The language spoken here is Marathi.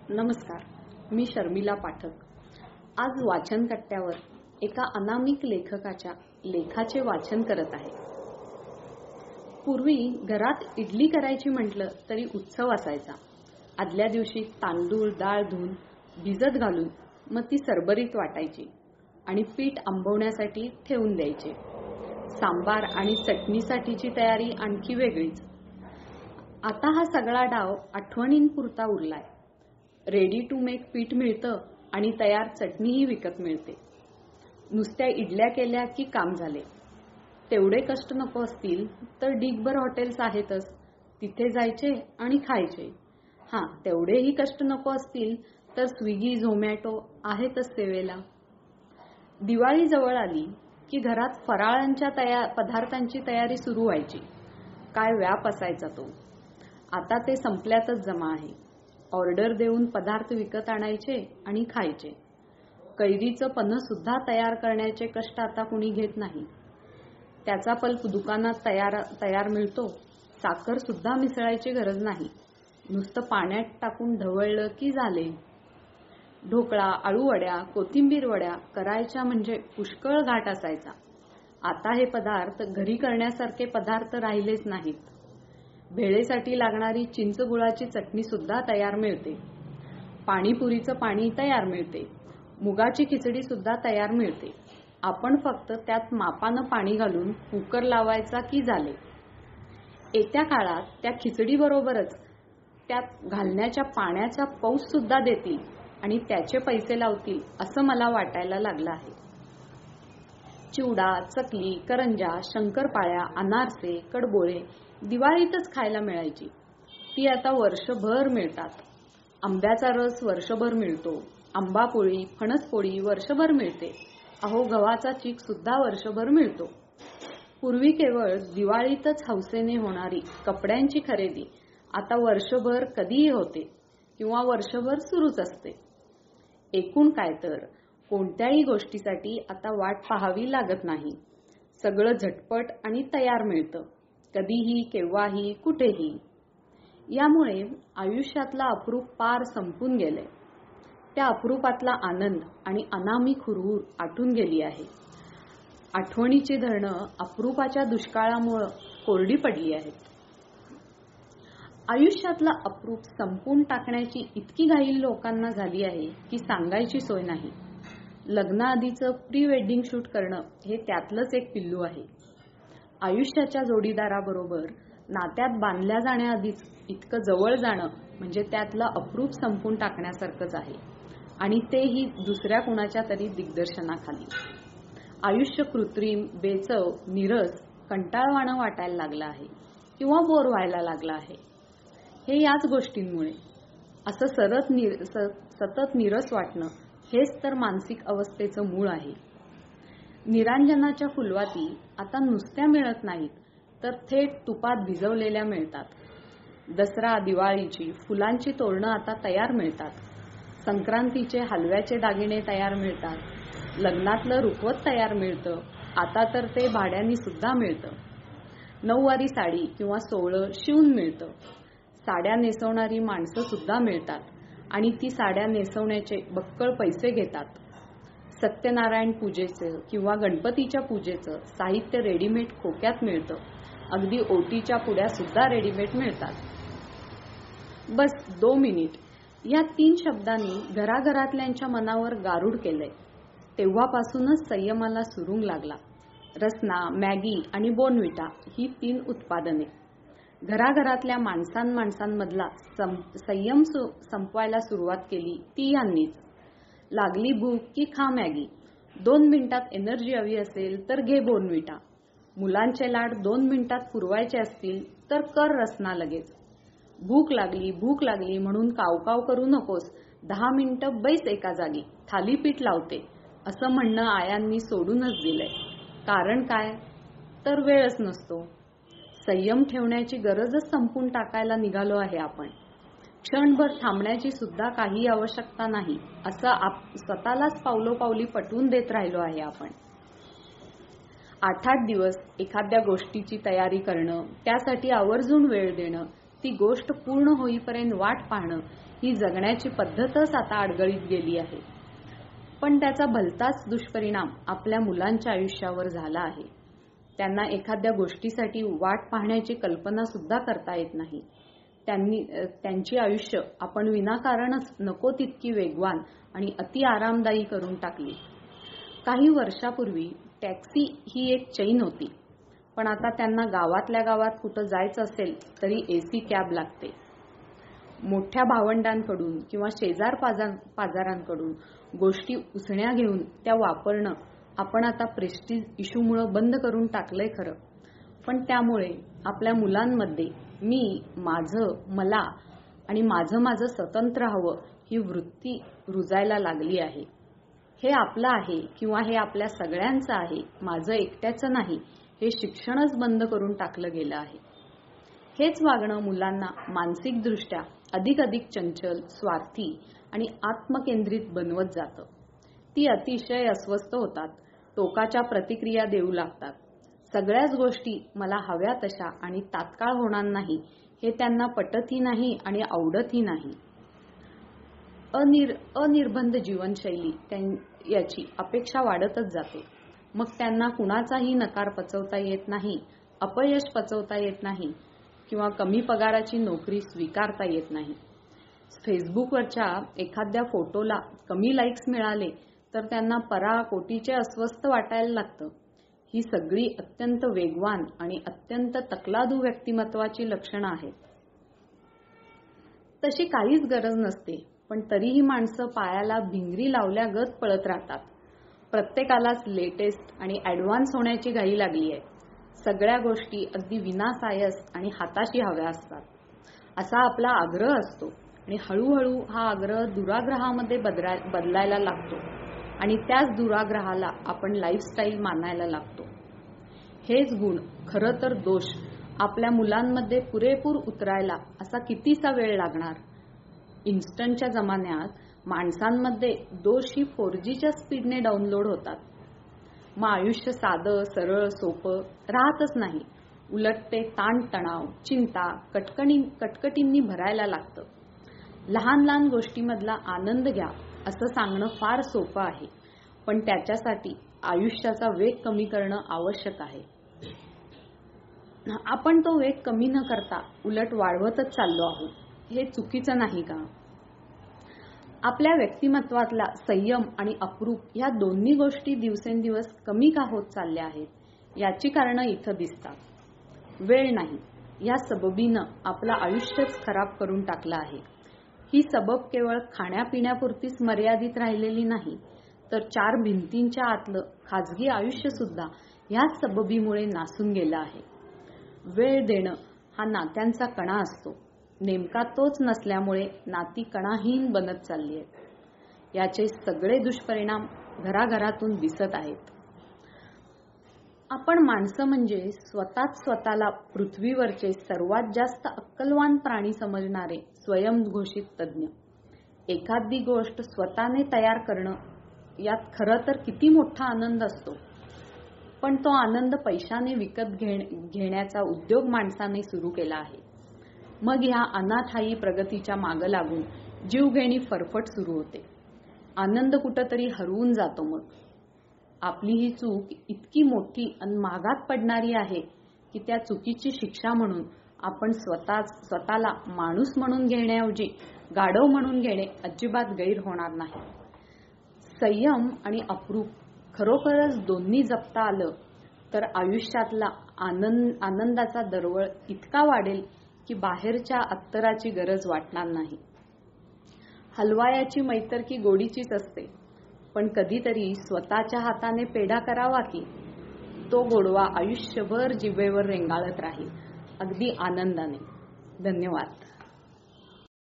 नमस्कार, मी शर्मिला पाठक. आज वाचन कट्ट्यावर एका अनामिक लेखकाच्या लेखाचे वाचन करत आहे. पूर्वी घरात इडली करायची म्हटलं तरी उत्सव असायचा. आदल्या दिवशी तांदूळ डाळ धुवून भिजत घालून मग ती सरबरीत वाटायची आणि पीठ आंबवण्यासाठी ठेवून द्यायचे. सांबार आणि चटणीसाठीची तयारी आणखी वेगळीच. आता हा सगळा डाव आठवणींपुरता उरलाय. रेडी टू मेक पीठ मिळतं आणि तयार चटणीही विकत मिळते. नुसत्या इडल्या केल्या की काम झाले. तेवढे कष्ट नको असतील तर ढीगभर हॉटेल्स आहेतच, तिथे जायचे आणि खायचे. तेवढेही कष्ट नको असतील तर स्विगी झोमॅटो आहेतच सेवेला. दिवाळी जवळ आली की घरात फराळांच्या पदार्थांची तयारी सुरू व्हायची. काय व्याप असायचा तो. आता ते संपल्यातच जमा आहे. ऑर्डर देऊन पदार्थ विकत आणायचे आणि खायचे. कैरीचं पन्ह सुद्धा तयार करण्याचे कष्ट आता कुणी घेत नाही. त्याचा पल्प दुकानात तयार मिळतो. साखर सुद्धा मिसळायची गरज नाही. नुसतं पाण्यात टाकून ढवळलं की झाले. ढोकळा, आळूवड्या, कोथिंबीर वड्या करायच्या म्हणजे पुष्कळ घाट असायचा. आता हे पदार्थ घरी करण्यासारखे पदार्थ राहिलेच नाहीत. भेळेसाठी लागणारी चिंच गुळाची चटणी सुद्धा तयार मिळते. पाणीपुरीचं पाणी तयार मिळते. मुगाची खिचडी सुद्धा तयार मिळते. आपण फक्त त्यात मापानं पाणी घालून कुकर लावायचा की झाले. येत्या काळात त्या खिचडीबरोबरच त्यात घालण्याच्या पाण्याचा पाऊस सुद्धा देतील आणि त्याचे पैसे लावतील असं मला वाटायला लागलं आहे. चिवडा, चकली, करंजा, शंकरपाळ्या, अनारसे, कडबोळे दिवाळीतच खायला मिळायची. ती आता वर्षभर मिळतात. आंब्याचा रस वर्षभर मिळतो. आंबापोळी, फणसपोळी वर्षभर मिळते. गव्हाचा चीक सुद्धा वर्षभर मिळतो. पूर्वी केवळ दिवाळीतच हौसेने होणारी कपड्यांची खरेदी आता वर्षभर कधीही होते किंवा वर्षभर सुरूच असते. एकूण काय तर कोणत्याही गोष्टीसाठी आता वाट पाहावी लागत नाही. सगळं झटपट आणि तयार मिळतं. कधीही, केव्हाही, कुठेही. यामुळे आयुष्यातला अप्रूप पार संपून गेले. त्या अप्रूपातला आनंद आणि अनामिक हुरहुर आटून गेली आहे. आठवणीची धरणं अप्रूपाच्या दुष्काळामुळे कोरडी पडली आहेत. आयुष्यातला अप्रूप संपून टाकण्याची इतकी घाई लोकांना झाली आहे की सांगायची सोय नाही. लग्नाआधीचं प्री वेडिंग शूट करणं हे त्यातलंच एक पिल्लू आहे. आयुष्याच्या जोडीदाराबरोबर नात्यात बांधल्या जाण्याआधीच इतकं जवळ जाणं म्हणजे त्यातलं अप्रूप संपून टाकण्यासारखंच आहे आणि तेही दुसऱ्या कुणाच्या तरी दिग्दर्शनाखाली. आयुष्य कृत्रिम, बेचव, नीरस, कंटाळवाणं वाटायला लागलं आहे किंवा बोर व्हायला लागलं आहे. हे याच गोष्टींमुळे. असं सतत नीरस वाटणं हेच तर मानसिक अवस्थेचं मूळ आहे. निरांजनाच्या फुलवाती आता नुसत्या मिळत नाहीत तर थेट तुपात भिजवलेल्या मिळतात. दसरा, दिवाळीची फुलांची तोरणं आता तयार मिळतात. संक्रांतीचे हलव्याचे दागिने तयार मिळतात. लग्नातलं रुखवत तयार मिळतं. आता तर ते भाड्यानी सुद्धा मिळतं. नऊवारी साडी किंवा सोवळं शिवून मिळतं. साड्या नेसवणारी माणसं सुद्धा मिळतात आणि ती साड्या नेसवण्याचे बक्कळ पैसे घेतात. सत्यनारायण पूजेचं किंवा गणपतीच्या पूजेचं साहित्य रेडीमेड खोक्यात मिळतं. अगदी ओटीच्या पुड्या सुद्धा रेडीमेड मिळतात. बस 2 मिनिट या 3 शब्दांनी घराघरातल्यांच्या मनावर गारूड केलंय. तेव्हापासूनच संयमाला सुरुंग लागला. रसना, मॅगी आणि बोर्नव्हिटा ही 3 उत्पादने. घराघरातल्या माणसांमधला संयम संपवायला सुरुवात केली ती यांनीच. लागली भूक की खा मॅगी. 2 मिनिटात एनर्जी हवी असेल तर घे बोर्नव्हिटा. मुलांचे लाड 2 मिनिटात पुरवायचे असतील तर कर रसना लगेच. भूक लागली म्हणून कावकाव करू नकोस. 10 मिनिटं बैस एका जागी, थालीपीठ लावते असं म्हणणं आयांनी सोडूनच दिलंय. कारण काय तर वेळच नसतो. संयम ठेवण्याची गरजच संपून टाकायला निघालो आहे आपण. क्षणभर थांबण्याची सुद्धा काही आवश्यकता नाही असं स्वतःलाच पावलोपावली पटवून देत राहिलो आहे आपण. 8-8 दिवस एखाद्या गोष्टीची तयारी करणं, त्यासाठी आवर्जून वेळ देणं, ती गोष्ट पूर्ण होईपर्यंत वाट पाहणं ही जगण्याची पद्धतच आता अडगळीत गेली आहे. पण त्याचा भलताच दुष्परिणाम आपल्या मुलांच्या आयुष्यावर झाला आहे. त्यांना एखाद्या गोष्टीसाठी वाट पाहण्याची कल्पना सुद्धा करता येत नाही. त्यांची आयुष्य आपण विनाकारणच नको तितकी वेगवान आणि अति आरामदायी करून टाकली. काही वर्षापूर्वी टॅक्सी ही एक चैन होती, पण आता त्यांना गावातल्या गावात कुठं जायचं असेल तरी AC कॅब लागते. मोठ्या भावंडांकडून किंवा शेजार पाजारांकडून गोष्टी उसण्या घेऊन त्या वापरणं आपण आता प्रेस्टीज इश्यूमुळे बंद करून टाकलंय खरं, पण त्यामुळे आपल्या मुलांमध्ये मी, माझं, मला आणि माझं स्वतंत्र हवं ही वृत्ती रुजायला लागली आहे. हे आपलं आहे किंवा हे आपल्या सगळ्यांचं आहे, माझं एकट्याचं नाही, हे शिक्षणच बंद करून टाकलं गेलं आहे. हेच वागणं मुलांना मानसिकदृष्ट्या अधिक चंचल, स्वार्थी आणि आत्मकेंद्रित बनवत जातं. ती अतिशय अस्वस्थ होतात, टोकाच्या प्रतिक्रिया देऊ लागतात. सगळ्याच गोष्टी मला हव्या तशा आणि तात्काळ होणार नाही हे त्यांना पटतही नाही आणि आवडतही नाही. अनिर्बंध जीवनशैली याची अपेक्षा वाढतच जाते. मग त्यांना कुणाचाही नकार पचवता येत नाही, अपयश पचवता येत नाही किंवा कमी पगाराची नोकरी स्वीकारता येत नाही. फेसबुकवरच्या एखाद्या फोटोला कमी लाईक्स मिळाले तर त्यांना पराकोटीचे अस्वस्थ वाटायला लागतं. ही सगळी अत्यंत वेगवान आणि अत्यंत तकलादू व्यक्तिमत्वाची लक्षणं आहेत. तशी काहीच गरज नसते, पण तरीही माणसं पायाला भिंगरी लावल्यागत पळत राहतात. प्रत्येकालाच लेटेस्ट आणि ॲडव्हान्स होण्याची घाई लागली आहे. सगळ्या गोष्टी अगदी विनासायस आणि हाताशी हव्या असतात असा आपला आग्रह असतो आणि हळूहळू हा आग्रह दुराग्रहामध्ये बदलायला लागतो आणि त्याच दुराग्रहाला आपण लाईफस्टाईल मानायला लागतो. हेच गुण, खरं तर दोष, आपल्या मुलांमध्ये पुरेपूर उतरायला असा कितीसा वेळ लागणार. इन्स्टंटच्या जमान्यात माणसांमध्ये दोष ही 4Gच्या स्पीडने डाउनलोड होतात. मग आयुष्य साधं, सरळ, सोपं राहतच नाही. उलट ते ताणतणाव, चिंता, कटकटींनी भरायला लागतं. लहान गोष्टीमधला आनंद घ्या असं सांगणं फार सोपं आहे, पण त्याच्यासाठी आयुष्याचा वेग कमी करणं आवश्यक आहे. आपण तो वेग कमी न करता उलट वाढवतच चाललो आहोत. हे चुकीचं नाही का? आपल्या व्यक्तिमत्वातला संयम आणि अप्रूप ह्या दोन्ही गोष्टी दिवसेंदिवस कमी का होत चालल्या आहेत याची कारणं इथं दिसतात. वेळ नाही या सबबीनं आपलं आयुष्यच खराब करून टाकलं आहे. ही सबब केवळ खाण्यापिण्यापुरतीच मर्यादित राहिलेली नाही, तर 4 भिंतींच्या आतलं खाजगी आयुष्य सुद्धा ह्याच सबबीमुळे नासून गेलं आहे. वेळ देणं हा नात्यांचा कणा असतो. नेमका तोच नसल्यामुळे नाती कणाहीन बनत चालली आहेत. याचे सगळे दुष्परिणाम घराघरातून दिसत आहेत. आपण माणसं म्हणजे स्वतःला पृथ्वीवरचे सर्वात जास्त अक्कलवान प्राणी समजणारे स्वयंघोषित तज्ज्ञ. एखादी गोष्ट स्वतःने तयार करणं यात खरं तर किती मोठा आनंद असतो, पण तो आनंद पैशाने विकत घेण्याचा उद्योग माणसाने सुरू केला आहे. मग ह्या अनाठायी प्रगतीच्या मागं लागून जीवघेणी फरफट सुरू होते. आनंद कुठंतरी हरवून जातो. मग आपली ही चूक इतकी मोठी आणि महागात पडणारी आहे की त्या चुकीची शिक्षा म्हणून आपण स्वतःला माणूस म्हणून घेण्याऐवजी गाढव म्हणून घेणे अजिबात गैर होणार नाही. संयम आणि अप्रूप खरोखरच दोन्ही जपता आलं तर आयुष्यातला आनंदाचा दरवळ इतका वाढेल की बाहेरच्या अत्तराची गरज वाटणार नाही. हलवायाची मैतरकी गोडीचीच असते, पण कधीतरी स्वतःच्या हाताने पेढा करावा की तो गोडवा आयुष्यभर जिभेवर रेंगाळत राहील, अगदी आनंदाने. धन्यवाद.